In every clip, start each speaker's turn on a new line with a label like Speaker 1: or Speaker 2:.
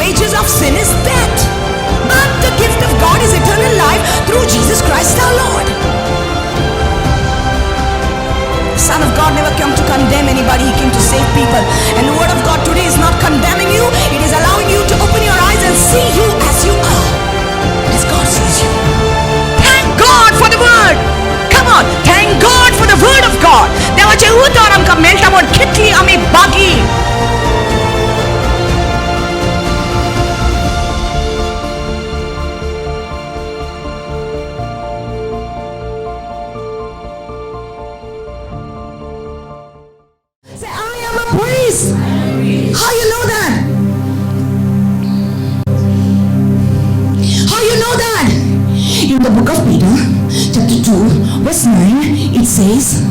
Speaker 1: wages of sin is death, but the gift of God is eternal life through Jesus Christ our Lord. The Son of God never came to condemn anybody, He came to save people. And the word of God today is not condemning you, it is allowing you to open your eyes and see you as you are, as God sees you. Thank God for the word. Come on, thank God for the word of God. देवा जेवू तो आमका मेळटा म्हण कितली आमी बागी. Say, I am a priest. How you know that? How you know that? In the book of Peter, chapter 2, verse 9, it says,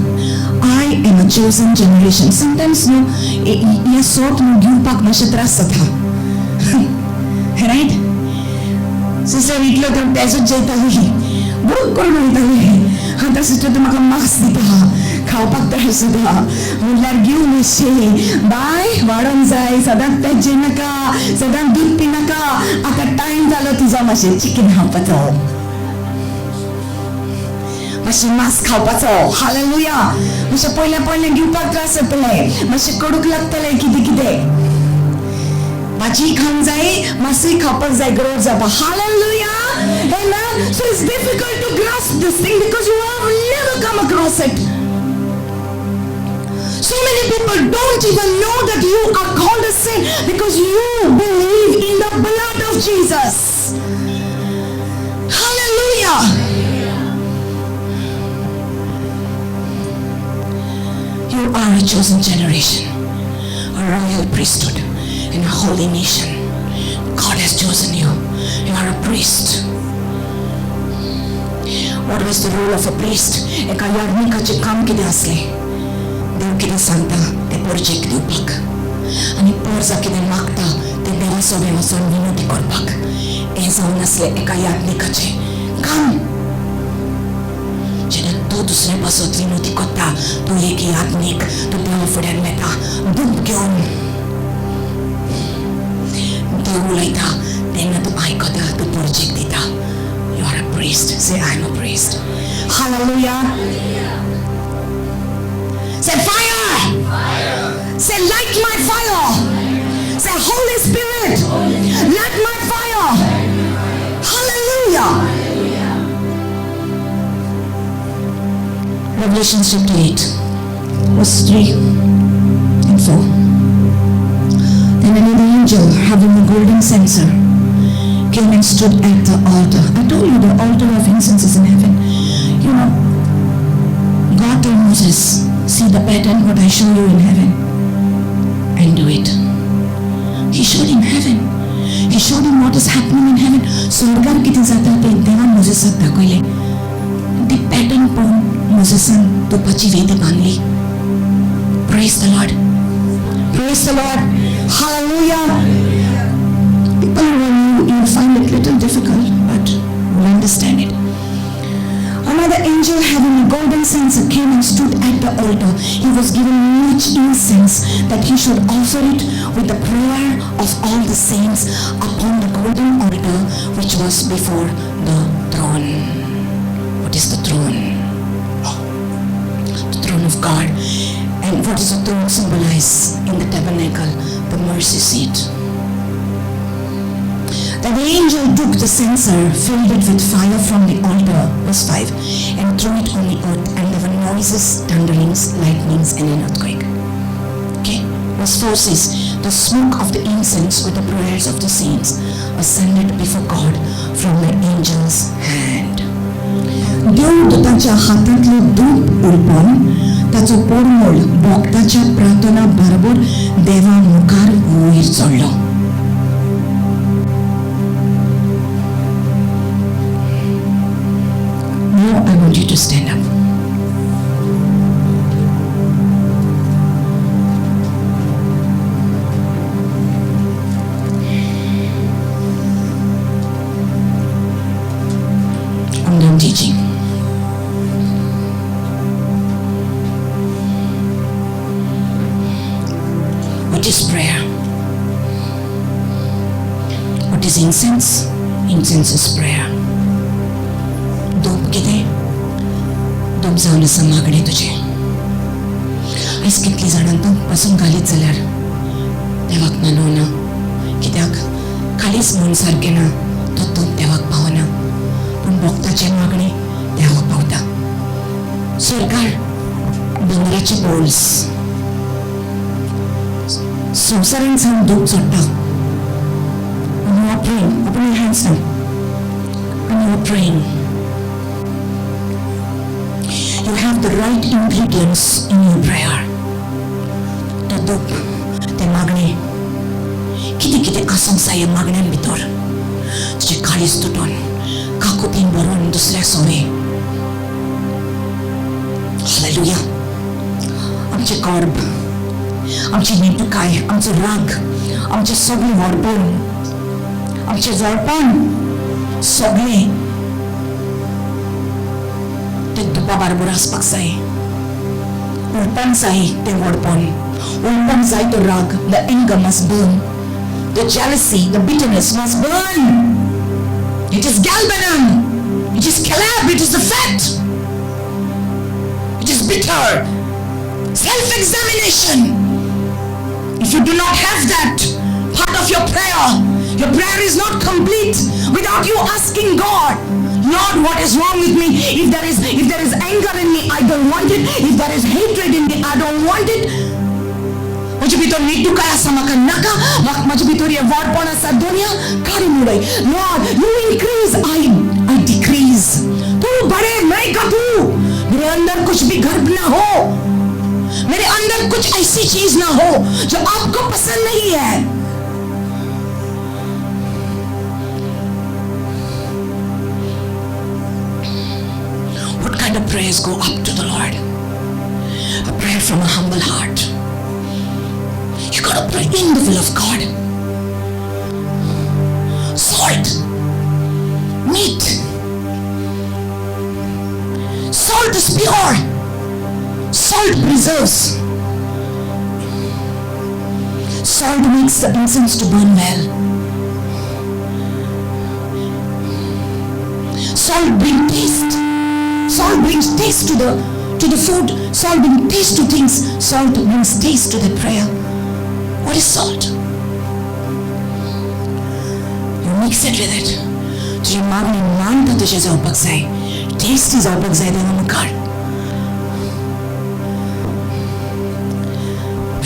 Speaker 1: I am a chosen generation. Sometimes no, ये सोच में गिव पाक नक्षत्र सथा, right? Sister इतलो तो पैसों जाता है, बहुत कौन होता है? हाँ तो sister तो मगर मार्क्स देता है, खाओ पाक तो है सदा, मुलार गिव में से, बाय वारम जाए, सदा पैजे नका, सदा दूध पीना का, अगर टाइम डालो तो जामा से चिकन हाँ पता हो. मासे मास खावपाचो. हालेलुया. मासे पहिले घेवपाक त्रास जातले, मासे कडूक लागतले कितें भाजी खावंक जाय, मासय खावपाक जाय, ग्रोथ जावपा. Hallelujah. Amen. So it's difficult to grasp this thing because you have never come across it. So many people don't even know that you are called a saint because you believe in the blood of Jesus. Hallelujah. You are a chosen generation, a royal priesthood, and a holy nation. God has chosen you. You are a priest. What was the role of a priest? एका याजकाचे काम कितें आसलें? देव कितें सांगता तें पोरचेक दिवपाक, आनी पोरजा कितें मागता तें देवा सोबे वचून विनंती करपाक. हें जावन आसलें एका याजकाचे काम. जेन्ना तूं दुसरे पासत विनंती करता, तूं एक याजक, तूं देवा फुड्यान येता, दूद घेवन देव उलयता, तेन्ना तूं आयकता, तूं पोरचेक दिता. You are a priest. Say, I am a priest. Hallelujah. Say, fire. Fire. Say, light my fire. Say, Holy Spirit, light my fire. Hallelujah. Revelation chapter 8, verse 3 and 4. Then another angel having a golden censer came and stood at the altar. I told you the altar of incense is in heaven. You know, God told Moses, see the pattern what I show you in heaven and do it. He showed him heaven. He showed him what is happening in heaven. स्वर्गार किती जाता ते देवान मोसेसाक दाखयले. The pattern पळोवन मोसेसान तुपाची वेदी बांदली. Praise the Lord. Praise the Lord. Hallelujah. People will find it a little difficult, but will understand it. Another angel having a golden censer came and stood at the altar. He was given much incense that he should offer it with the prayer of all the saints upon the golden altar which was before the throne. What is the throne? The throne of God. And what does the throne symbolize in the tabernacle? The mercy seat. Then the angel took the censer, filled it with fire from the altar, verse 5, and threw it on the earth, and there were noises, thunderings, lightnings, and an earthquake. Okay? Verse 4 says, the smoke of the incense with the prayers of the saints ascended before God from the angel's hand. देव ताच्या हातांतले दूध उडोवन ताचो पोरमोल भक्ताच्या प्रार्थना बरोबर देवा मुखार वयर चडलो. Now I want you to stand up. I'm done teaching. What is prayer? is incense? Incense is prayer. धूप किती? धूप जावन आसा मागणे तुझे. आयज कितली जाणां तूं पासून घालीत जाल्यार देवाक मानवना. कित्याक खालीच मन सारकें ना तो धूप देवाक पावना. पूण भक्ताचे मागणे देवाक पावता. सरकार दोंगराचे बोल्स संवसारान जावन धूप जोडटा. And you are praying. Open your hands now. And you are praying. You have the right ingredients in your prayer. The धूप, ते मागणे, किती आसूंक जाय मागण्यान भितर. तुजे काळीज तुटून, काकुतीन भरून दुसऱ्याक सोवे. हालेलुया. आमचे कर्ब, आमची नेटुकाय, आमचो राग, आमचे सगळे व्हडपण, आमचे जळपण सगळे ते धुपा बरोबर आसपाक जाय. उलपण जाय ते व्हडपण, उलपण जाय तो राग. The anger must burn. The jealousy, the bitterness must burn. It is galbanum. It is calab. It is the fat. It is bitter. Self-examination. If you do not have that part of your prayer is not complete without you asking God, Lord, what is wrong with me? If there is anger in me, I don't want it. If there is hatred in me, I don't want it. माझ्या भितर निटुकाय आसा म्हाका नाका. माझ्या भितर हे वाडपण आसा दुनिया काडून उडय. Lord, you increase, I decrease. तू बड़े, मैं घटूं. मेरे अंदर कुछ भी गर्व ना हो. मेरे अंदर कुछ ऐसी चीज ना हो जो आपको पसंद नहीं है. What kind of prayers go up to the Lord? A prayer from a humble heart. You gotta pray in the will of God. Salt, meat. Salt is pure. Salt preserves. Salt makes the incense to burn well. Salt brings taste. Salt brings taste to the food. Salt brings taste to things. Salt brings taste to the prayer. What is salt? You mix it with it. तुझी मागणी मानता तुझे जावपाक जाय. Tasty जावपाक जाय देवा मुखार.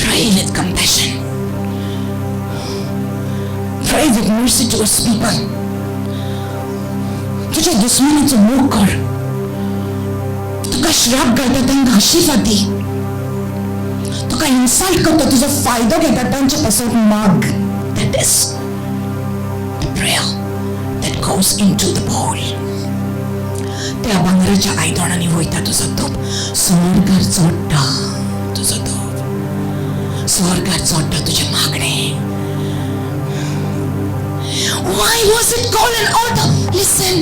Speaker 1: Pray with compassion. Pray with mercy towards people. तुझ्या दुश्मनाचो मोग कर. तुका श्राप घालता तांकां आशीर्वाद दी. तुका इन्सल्ट करता तुजो फायदो घेता तांचे पासून माग. That is the prayer that goes into the bowl. त्या भांगराच्या आयदनांनी वयता तुजो धूप. स्वर्गार चोडटा तुजो धूप. स्वर्गार चोडटा तुजे मागणे. Why was it called an altar? Listen.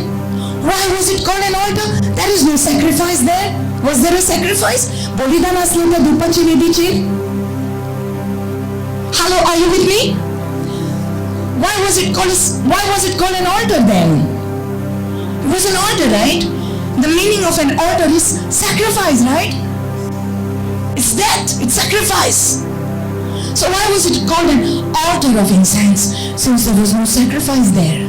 Speaker 1: Why was it called an altar? There is no sacrifice there. Was there a sacrifice? बलिदान असलें त्या धूपाची वेदीचेर. Hello, are you with me? Why was it called an altar then? It was an altar, right? The meaning of an altar is sacrifice, right? It's death. It's sacrifice. So why was it called an altar of incense? Since there was no sacrifice there.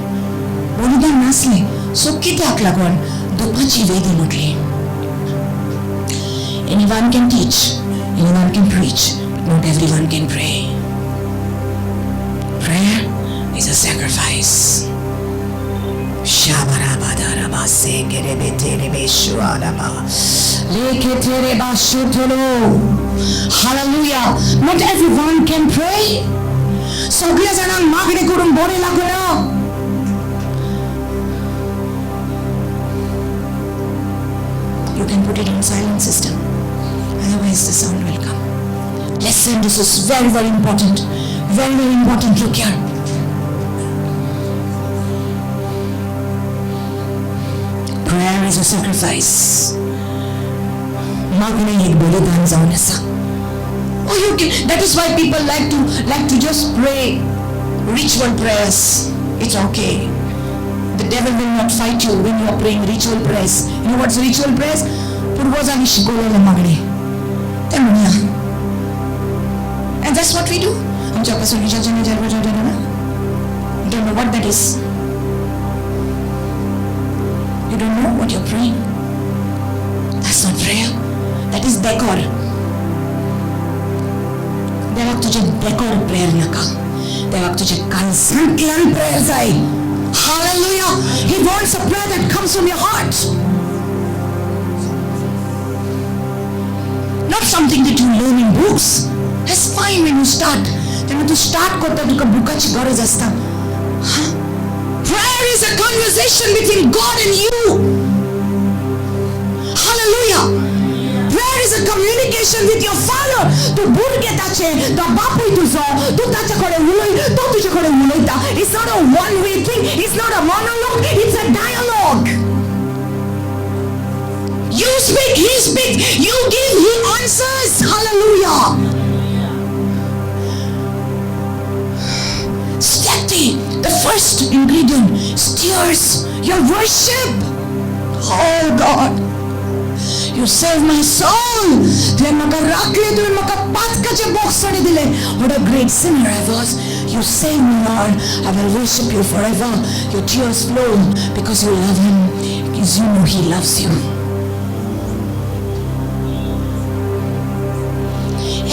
Speaker 1: बलिदान नासलें. So कित्याक लागून धूपाची वेदी म्हटली. Anyone can teach, anyone can preach, but not everyone can pray. Prayer is a sacrifice. Hallelujah. Not everyone can pray. सगळ्या जाणांक मागणी करून बरें लागना. You can put it on silent system. Otherwise the sound will come. Listen, this is very, very important. Very, very important. Look here. Prayer is a sacrifice. मागणे एक बलिदान जावन आसा. Oh, you can. That is why people like to just pray ritual prayers. It's okay. The devil will not fight you when you are praying ritual prayers. You know what's ritual prayers? पूर्वजांनी शिकवलेले मागणे ते म्हणूया. And that's what we do. आमच्यापासून विचारणे You don't know what that is. You don't know what you're praying. That's not prayer. That is decor. देवाक तुझे decor prayer नका. देवाक तुझे constant prayers आहे. Hallelujah. He wants a prayer that comes from your heart. Not something that you learn in books. That's fine when you start. Then to start करता तुका बुकाची गरज असता. Prayer is a conversation between God and you. Hallelujah. Prayer is a communication with your Father. तू बुरगे ताचे, तो बापूय तुझो, तू ताच्याकडे उलय, तो तुझ्याकडे उलयता. It's not a one-way thing. It's not a monologue. It's a dialogue. You speak, he speaks. You give, he answers. Hallelujah. Steady. The first ingredient stirs your worship. Oh God. You save my soul. What a great sinner I was. You save me, Lord. I will worship you forever. Your tears flow because you love him, because you know he loves you.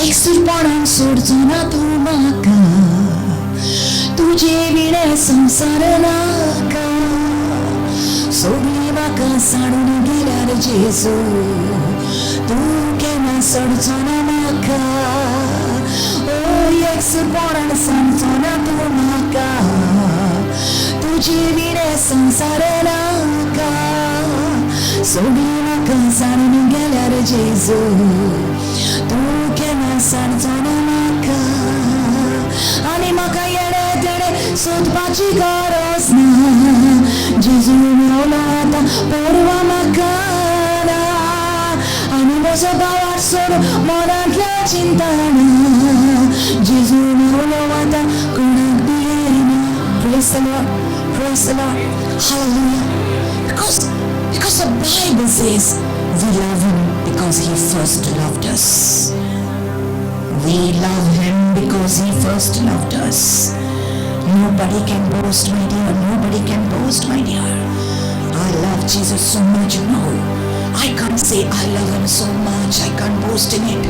Speaker 1: एक सुरपण सोडतो ना तू माका, तुझे विणे संसार नाका. सोडली म्हाका साडून गेल्यार जेजू, तू केन्ना सोडचो ना म्हाका. ओ एक सुरपण सांगचो ना तू म्हाका, तुझे विणे संसार नाका. सोडली म्हाका साडून गेल्यार जेजू, तू केन्ना सांगचो ना म्हाका. आनी म्हाका येडे तेडे सोदपाची गरज ना. जेजू मेवलो आतां परवा म्हाका ना. आनी म्हजो गांवार सोड मनांतल्या चिंताना. जेजू मेवलो आतां कोणाक दियना. Praise the Lord. Praise the Lord. Hallelujah. Because the Bible says we love him because he first loved us. We love him because he first loved us. Nobody can boast, my dear. Nobody can boast, my dear. I love Jesus so much, you know. I can't say I love him so much. I can't boast in it.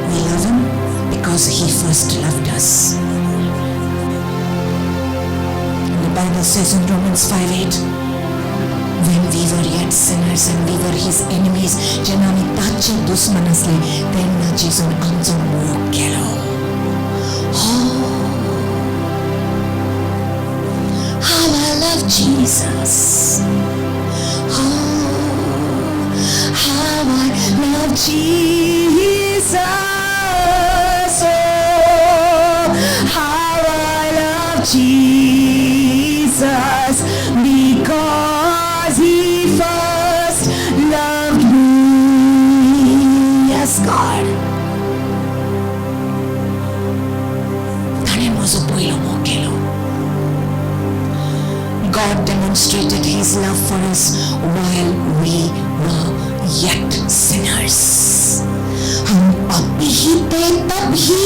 Speaker 1: We love him because he first loved us. And the Bible says in Romans 5:8, when we were yet sinners and we were his enemies, जेन्ना आमी ताचे दुश्मन आसले, तेन्ना जेजून आमचो मोग केलो. How I love Jesus. Oh, how I love Jesus. Oh, how I love Jesus because he first loved me. Yes, God. Tanen mozo poilo mo kelo. God demonstrated his love for us while we were yet sinners. हम पापी ही थे तब ही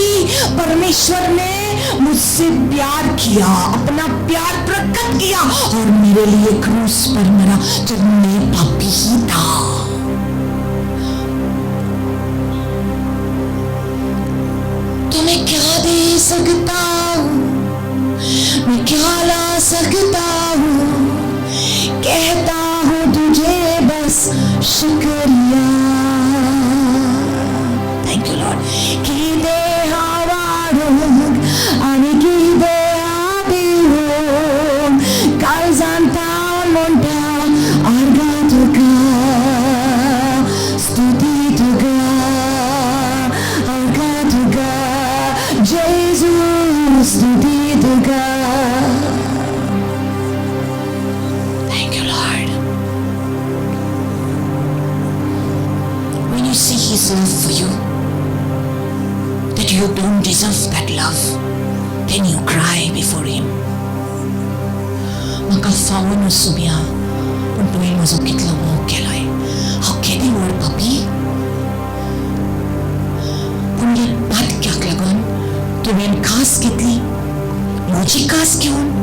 Speaker 1: परमेश्वर ने मुझसे प्यार किया, अपना प्यार प्रकट किया और मेरे लिए क्रूस पर मरा जब मैं पापी ही था. तो मैं क्या दे सकता हूँ, मैं क्या ला सकता हूँ. कहता हूँ तुझे बस शुक्रिया. Thank you, Lord. 기대하와롱 아니 기대하비롱 갈잔타운 몬타 아르가두가 스투디두가 아르가두가 제주 스투디두가. Thank you, Lord. When you see his love for you, that you don't deserve that love, Then you cry before Him. Makafawan mo subya. Puntuin mo sa kitlaw mo kelay. How can you word papi? Punyat bat kyak lagon. Tuwin kas kitli. Mochi kas kyun.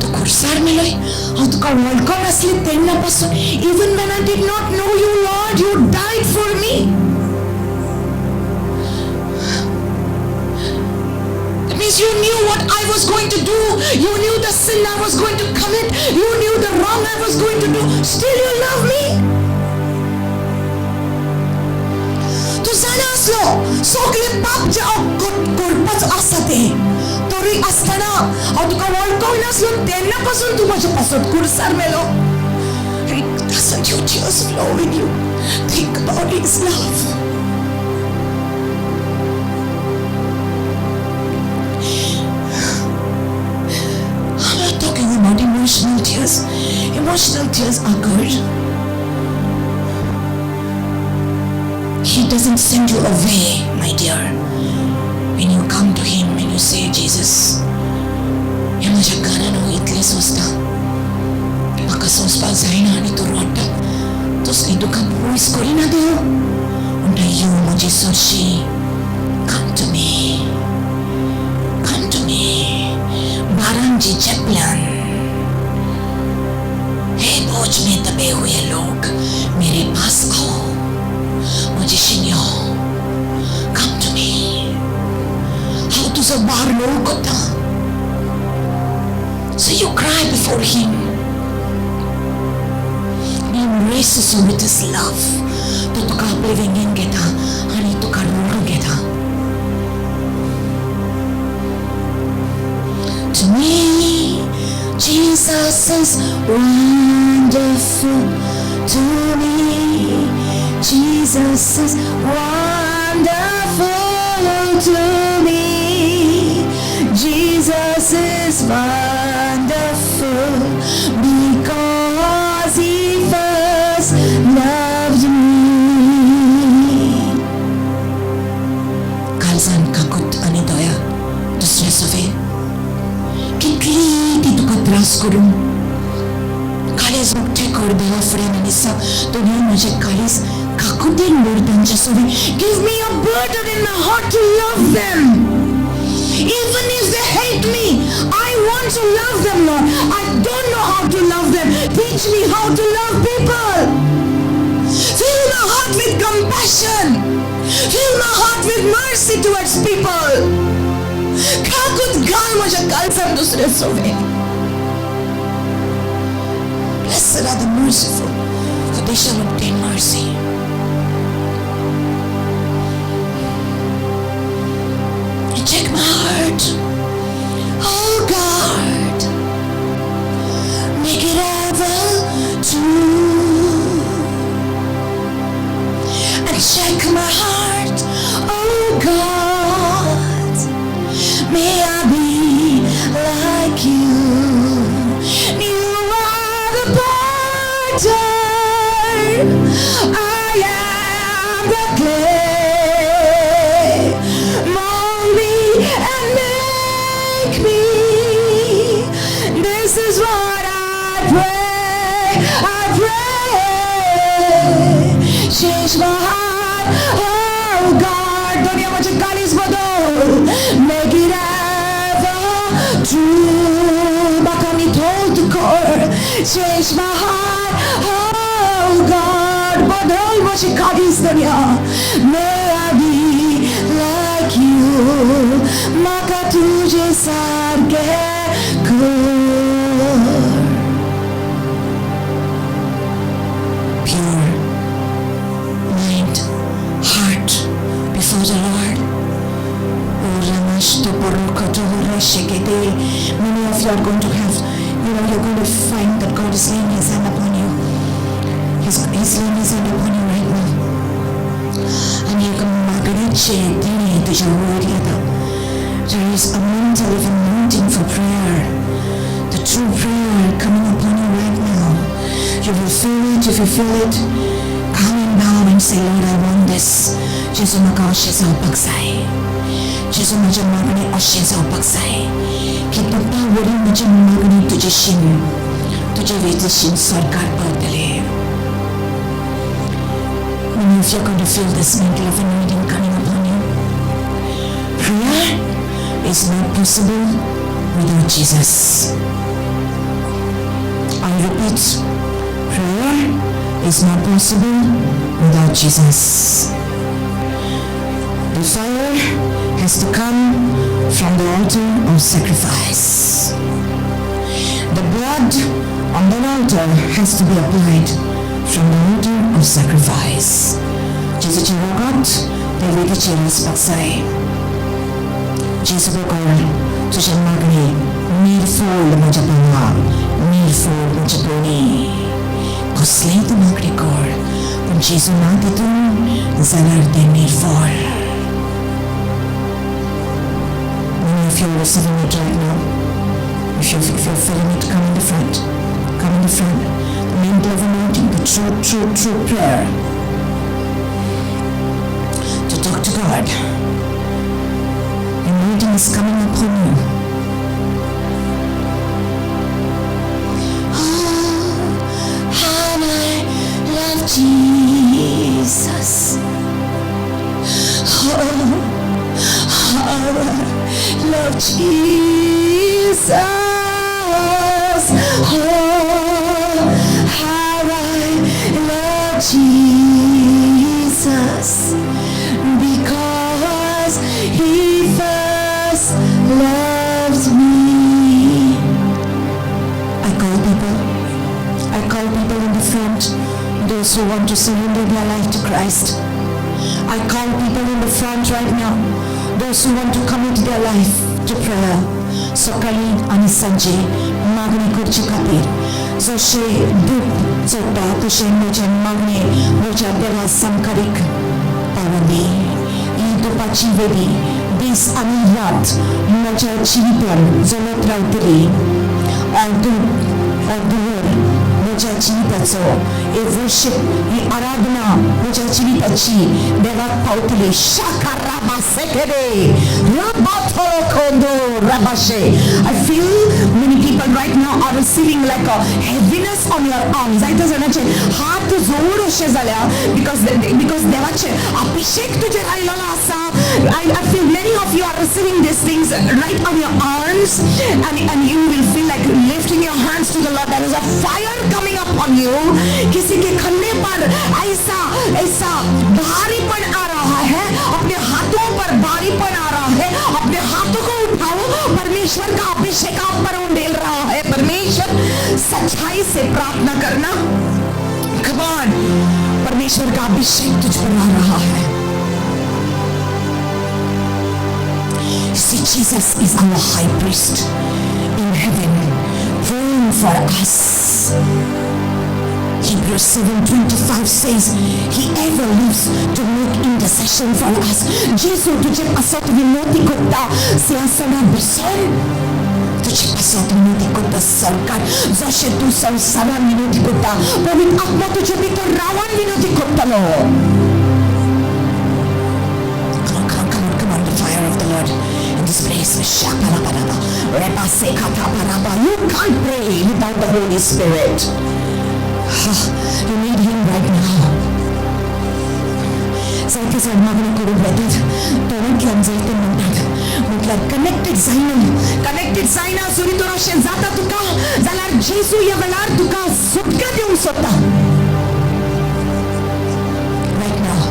Speaker 1: To kursar meloy. How to ka welcome asli tenna pasun. Even when I did not know you, Lord, you died for me. You knew what I was going to do. You knew the sin I was going to commit. You knew the wrong I was going to do. Still you love me. Tu sana aslo. Sokli pap jao kurpas asate. Tori astana. Aw tu ka walko naslo tenna pasun tu majo pasot kursar melo. Doesn't your tears flow when you think about His love? About emotional tears. Emotional tears are good. He doesn't send you away, my dear. When you come to Him and you say, Jesus, ya माझ्या कानानं इतले सोसता. म्हाका सोसपाक जायना आनी तूं रडटा. तसली दुखां पयस करिना देव. म्हणटा you म्हजी चडशी. Come to me. Come to me. बारांची चेपल्यान. बोझ में दबे हुए लोग मेरे पास आओ. मुझे शिन्यो. Come to me. How तुझं बार लोग होता. So you cry before Him. He embraces you with His love. तो तुका आपले व्यंगन घेता आणि तुका रोड घेता. To me, Jesus is wonderful. To me, Jesus is wonderful. To me, Jesus is wonderful because He first loved me. Kalsan kakut ani doya dusre sove. Kitli ti tuka tras kरून कालेज मोठे करदेवा फुडें निसा तुवें म्हजे kalij काकुतेन लोडतांचे Sobi. Give me a burden in my heart to love them. Even if they hate me, I want to love them, Lord. I don't know how to love them. Teach me how to love people. Fill my heart with compassion. Fill my heart with mercy towards people. काकुत घाल म्हज्या कालसान दुसरे Sobi. Blessed are the merciful, for they shall obtain mercy. Check my heart, oh God, make it ever true. And check my heart, oh God, may I be like you. I am the clay. Mold me and make me. This is what I pray. I pray. Change my heart, oh God. Dunya मुझे कालीज बदल. Make it ever true. Bakani told to core. Change my heart, oh God. Badal मुझे कालीज दुनिया. May I be like you. Maka तुझे सारखे कर. Pure mind, heart before the Lord. Many of you are going to have, you're going to find that God is laying His hand upon you. He's laying His hand upon you right now. And you can there is a mental anointing for prayer. The true prayer coming upon you right now. You will feel it. If you feel it, come and bow and say, Lord, I want this. Jesu makaoshe sa pagsay. जेजू माझ्या मागणी अशी जावपाक जाय की तुका worry म्हजी मागणी तुजेशीन तुजे वेचेशीन स्वर्गार पावतले. Many of you are going to feel this mantle of anointing coming upon you. Prayer is not possible without Jesus. I repeat, prayer is not possible without Jesus. The fire has to come from the altar of sacrifice. The blood on the altar has to be applied from the altar of sacrifice. Jesu's rogot, they will get your spaksai. Jesus will call to Shan Magni, nearful Majapana, nearful Majaponi. Koslay to Magni Kor, when Jesus Nagitun, Zalar de nearful. If you're receiving it right now, if you're feeling it, come in the front. Come in the front. The mantle of anointing, the true prayer. To talk to God. The anointing is coming upon you. Oh, how I love Jesus. Oh, how I love Jesus. Oh, how I love Jesus, because He first loved me. I call people in the front, those who want to surrender their life to Christ. I call people in the front right now, those who want to commit their life to prayer. सकाळी आणि सांजे मागणी करची खातीर जशे दूत चडटा तशे म्हजे मागणे म्हज्या देवा संकारीक पावली. ही दुपाची वेदी दीस आनी रात म्हज्या जिवितान जलत रावतली. म्हज्या जिविताचो हे वर्शीप ही आराधना म्हज्या जिविताची देवाक पावतली. I feel many people right now are receiving like a heaviness on your arms. I just want to हात जोड अशे जाल्या because देवाचे अभिषेक तुजे राहिलेला आसा. I feel many of you are receiving these things right on your arms, and you will feel like lifting your hands to the Lord. There is a fire coming up on you. किसी के खन्ने पर ऐसा भारीपन आ रहा है. अपने हाथों पर भारीपन आ रहा है. अपने हाथों को उठाओ. परमेश्वर का अभिषेक आप पर उंडेल रहा है. परमेश्वर सच्चाई से प्रार्थना करना. Come on. परमेश्वर का अभिषेक तुझ पर आ रहा है. See, Jesus is our high priest in heaven, praying for us. Hebrews 7:25 says He ever lives to make intercession for us. Jesus तुझे पासत विनोदी कोता सिंहासना बसर. तुझे पासत विनोदी कोता सरकार जशे तू संसारा विनोदी कोता पवित्र आत्मा तुझे भीतर रावण विनोदी कोता लो. Come on, the fire of the Lord in this place. You can't pray without the Holy Spirit. You need Him right now. Zaite sa magna kuru betet. Toran kiam zaite mundat. Mutlar connected zaina suri torashe zata tuka zalar Jesu ya valar tuka sutka deum sota. Right now.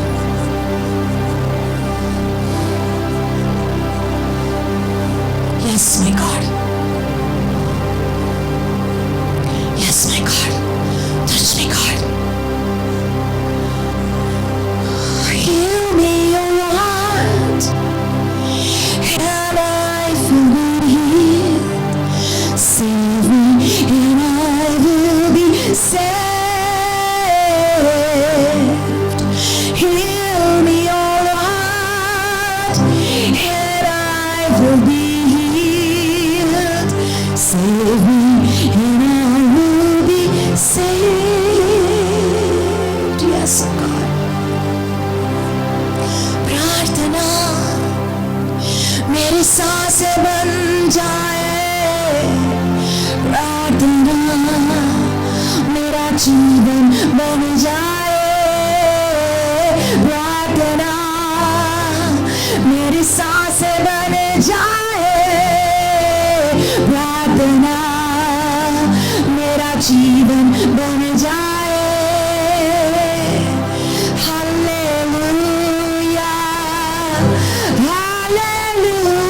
Speaker 1: Yes, my God. Yes, my God. Touch me, God. Heal me, oh Lord, and I will be healed. Save me, and I will be saved. Heal me, oh Lord, and I will be healed. जीवन बन जाए प्रार्थना, मेरी सांसें बन जाए प्रार्थना, मेरा जीवन बन जाए। Hallelujah hallelujah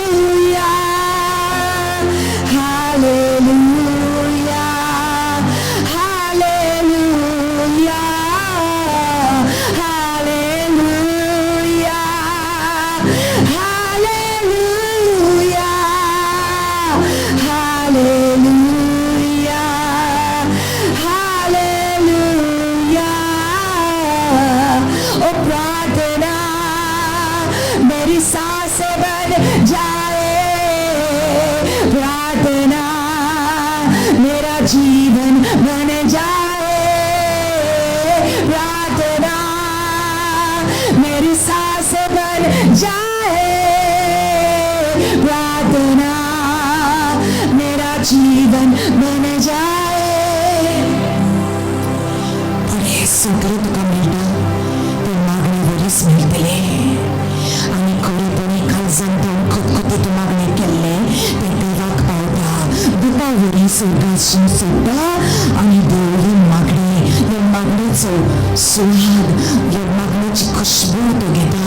Speaker 1: hallelujah hallelujah hallelujah hallelujah hallelujah hallelujah. ओ प्रार्थना मेरी सांसें बन जाए प्रार्थना, मेरा जीवन बन जाए प्रार्थना, मेरी सांसें बन जाए प्रार्थना, मेरा जीवन बन जाए। पुढे सगळं तुका मेळटा ते मागणी वरीच मेळटले आनी खरेपणी काळजांतून खतखतीत मागणी केल्ले ते देवाक पावता, दुका वरी स्वर्गासून सोडटा आनी देव ही मागणेचो सुवाद, ह्या मागणेची खुशबू तो घेता,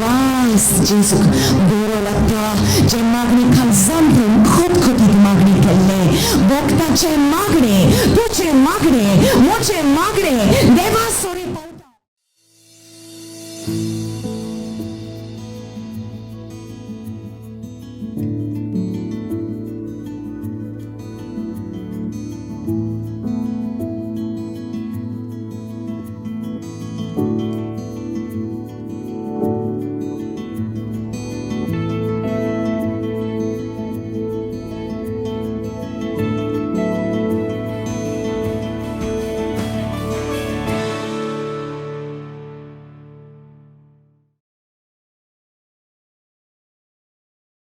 Speaker 1: वास जेजूक बरो लागता। जे मागणी काळजांतून खतखतीत मागणी केल्ले भक्ताचे मागणे, तुझे मागणे, मोचे मागणे देवा